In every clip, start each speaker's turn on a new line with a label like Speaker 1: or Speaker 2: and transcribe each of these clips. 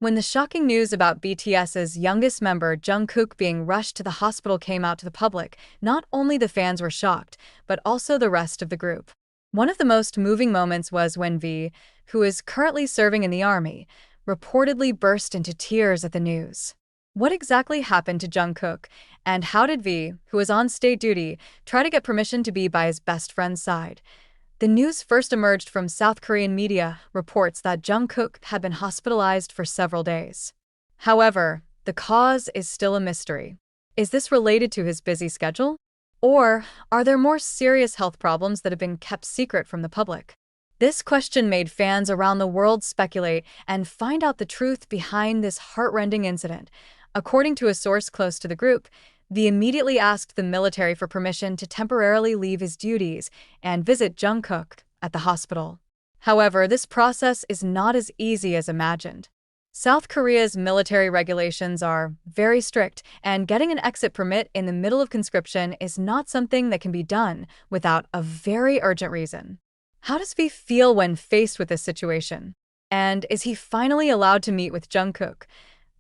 Speaker 1: When the shocking news about BTS's youngest member Jungkook being rushed to the hospital came out to the public, not only the fans were shocked, but also the rest of the group. One of the most moving moments was when V, who is currently serving in the army, reportedly burst into tears at the news. What exactly happened to Jungkook, and how did V, who was on state duty, try to get permission to be by his best friend's side? The news first emerged from South Korean media reports that Jungkook had been hospitalized for several days. However, the cause is still a mystery. Is this related to his busy schedule? Or are there more serious health problems that have been kept secret from the public? This question made fans around the world speculate and find out the truth behind this heart-rending incident. According to a source close to the group, V immediately asked the military for permission to temporarily leave his duties and visit Jungkook at the hospital. However, this process is not as easy as imagined. South Korea's military regulations are very strict, and getting an exit permit in the middle of conscription is not something that can be done without a very urgent reason. How does V feel when faced with this situation? And is he finally allowed to meet with Jungkook?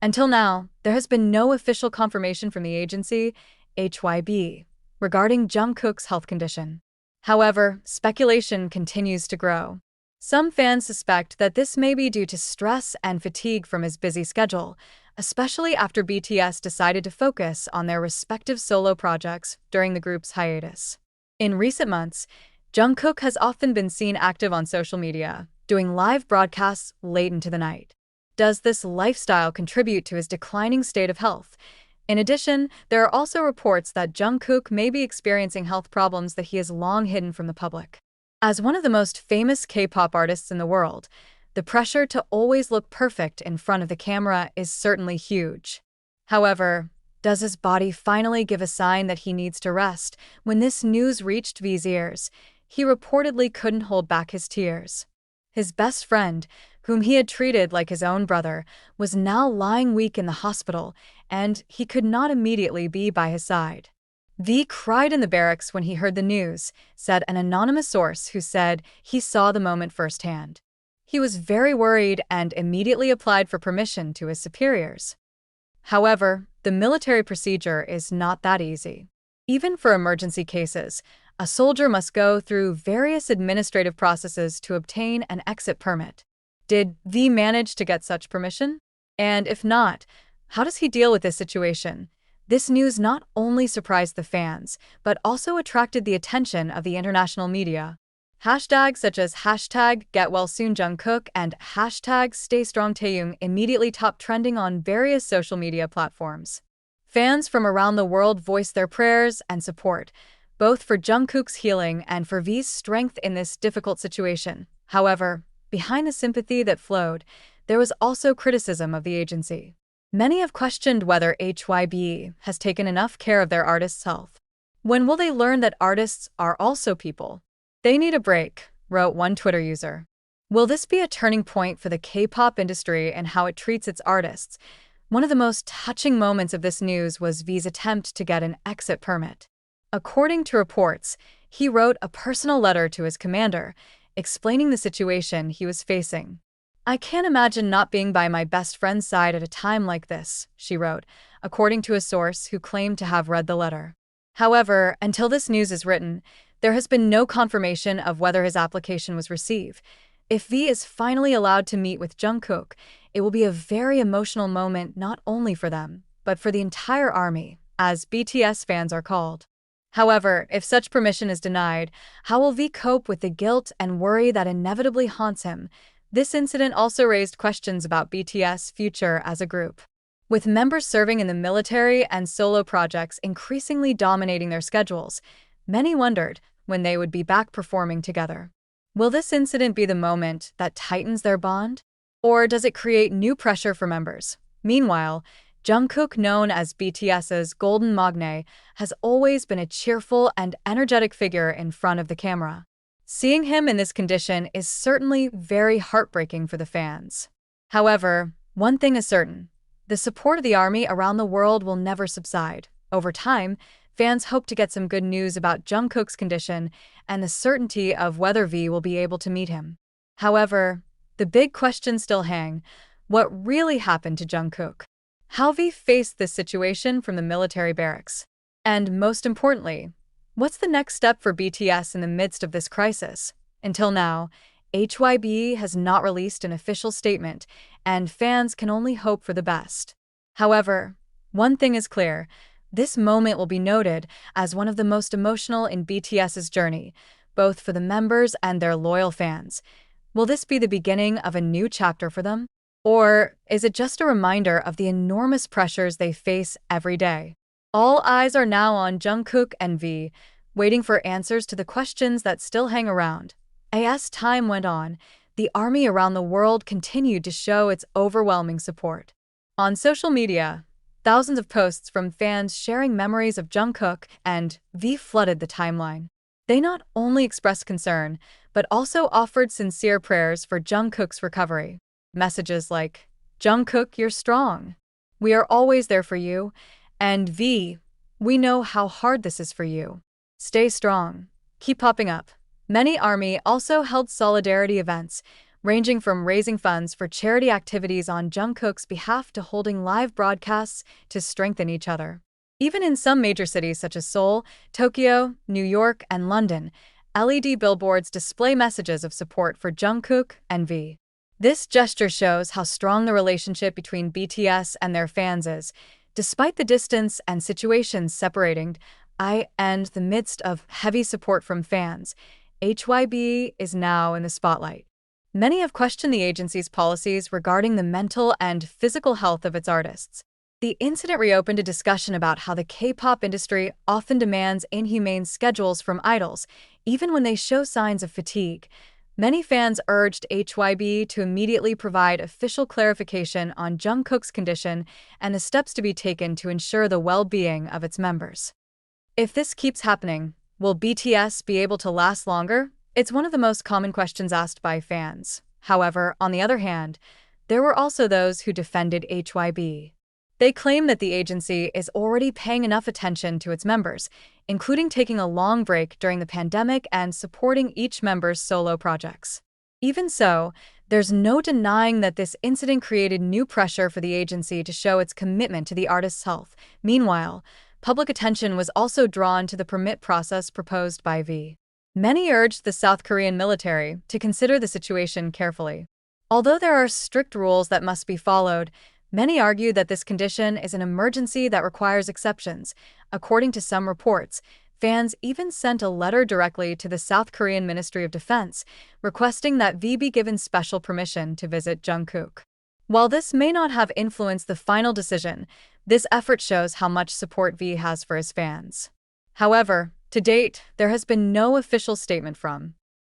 Speaker 1: Until now, there has been no official confirmation from the agency, HYB, regarding Jungkook's health condition. However, speculation continues to grow. Some fans suspect that this may be due to stress and fatigue from his busy schedule, especially after BTS decided to focus on their respective solo projects during the group's hiatus. In recent months, Jungkook has often been seen active on social media, doing live broadcasts late into the night. Does this lifestyle contribute to his declining state of health? In addition, there are also reports that Jungkook may be experiencing health problems that he has long hidden from the public. As one of the most famous K-pop artists in the world, the pressure to always look perfect in front of the camera is certainly huge. However, does his body finally give a sign that he needs to rest? When this news reached V's ears, he reportedly couldn't hold back his tears. His best friend, whom he had treated like his own brother, was now lying weak in the hospital, and he could not immediately be by his side. V cried in the barracks when he heard the news, said an anonymous source who said he saw the moment firsthand. He was very worried and immediately applied for permission to his superiors. However, the military procedure is not that easy. Even for emergency cases, a soldier must go through various administrative processes to obtain an exit permit. Did V manage to get such permission? And if not, how does he deal with this situation? This news not only surprised the fans, but also attracted the attention of the international media. Hashtags such as hashtag #GetWellSoonJungkook and hashtag StayStrongTaehyung immediately topped trending on various social media platforms. Fans from around the world voiced their prayers and support, both for Jungkook's healing and for V's strength in this difficult situation. However, behind the sympathy that flowed, there was also criticism of the agency. Many have questioned whether HYB has taken enough care of their artists' health. When will they learn that artists are also people? They need a break, wrote one Twitter user. Will this be a turning point for the K-pop industry and how it treats its artists? One of the most touching moments of this news was V's attempt to get an exit permit. According to reports, he wrote a personal letter to his commander, explaining the situation he was facing. "I can't imagine not being by my best friend's side at a time like this," she wrote, according to a source who claimed to have read the letter. However, until this news is written, there has been no confirmation of whether his application was received. If V is finally allowed to meet with Jungkook, it will be a very emotional moment not only for them, but for the entire army, as BTS fans are called. However, if such permission is denied, how will V cope with the guilt and worry that inevitably haunts him? This incident also raised questions about BTS' future as a group. With members serving in the military and solo projects increasingly dominating their schedules, many wondered when they would be back performing together. Will this incident be the moment that tightens their bond? Or does it create new pressure for members? Meanwhile, Jungkook, known as BTS's Golden Magne, has always been a cheerful and energetic figure in front of the camera. Seeing him in this condition is certainly very heartbreaking for the fans. However, one thing is certain: the support of the army around the world will never subside. Over time, fans hope to get some good news about Jungkook's condition and the certainty of whether V will be able to meet him. However, the big questions still hang. what really happened to Jungkook, how V faced this situation from the military barracks, and most importantly, what's the next step for BTS in the midst of this crisis? Until now, HYB has not released an official statement, and fans can only hope for the best. However, one thing is clear: this moment will be noted as one of the most emotional in BTS's journey, both for the members and their loyal fans. Will this be the beginning of a new chapter for them? Or is it just a reminder of the enormous pressures they face every day? All eyes are now on Jungkook and V, waiting for answers to the questions that still hang around. As time went on, the army around the world continued to show its overwhelming support. On social media, thousands of posts from fans sharing memories of Jungkook and V flooded the timeline. They not only expressed concern, but also offered sincere prayers for Jungkook's recovery. Messages like, "Jungkook, you're strong. We are always there for you," and "V, we know how hard this is for you. Stay strong," keep popping up. Many ARMY also held solidarity events, ranging from raising funds for charity activities on Jungkook's behalf to holding live broadcasts to strengthen each other. Even in some major cities such as Seoul, Tokyo, New York, and London, LED billboards display messages of support for Jungkook and V. This gesture shows how strong the relationship between BTS and their fans is, despite the distance and situations separating. In the midst of heavy support from fans, HYB is now in the spotlight. Many have questioned the agency's policies regarding the mental and physical health of its artists. The incident reopened a discussion about how the K-pop industry often demands inhumane schedules from idols, even when they show signs of fatigue. Many fans urged HYB to immediately provide official clarification on Jungkook's condition and the steps to be taken to ensure the well-being of its members. If this keeps happening, will BTS be able to last longer? It's one of the most common questions asked by fans. However, on the other hand, there were also those who defended HYB. They claim that the agency is already paying enough attention to its members, including taking a long break during the pandemic and supporting each member's solo projects. Even so, there's no denying that this incident created new pressure for the agency to show its commitment to the artist's health. Meanwhile, public attention was also drawn to the permit process proposed by V. Many urged the South Korean military to consider the situation carefully. Although there are strict rules that must be followed, many argue that this condition is an emergency that requires exceptions. According to some reports, fans even sent a letter directly to the South Korean Ministry of Defense, requesting that V be given special permission to visit Jungkook. While this may not have influenced the final decision, this effort shows how much support V has for his fans. However, to date, there has been no official statement from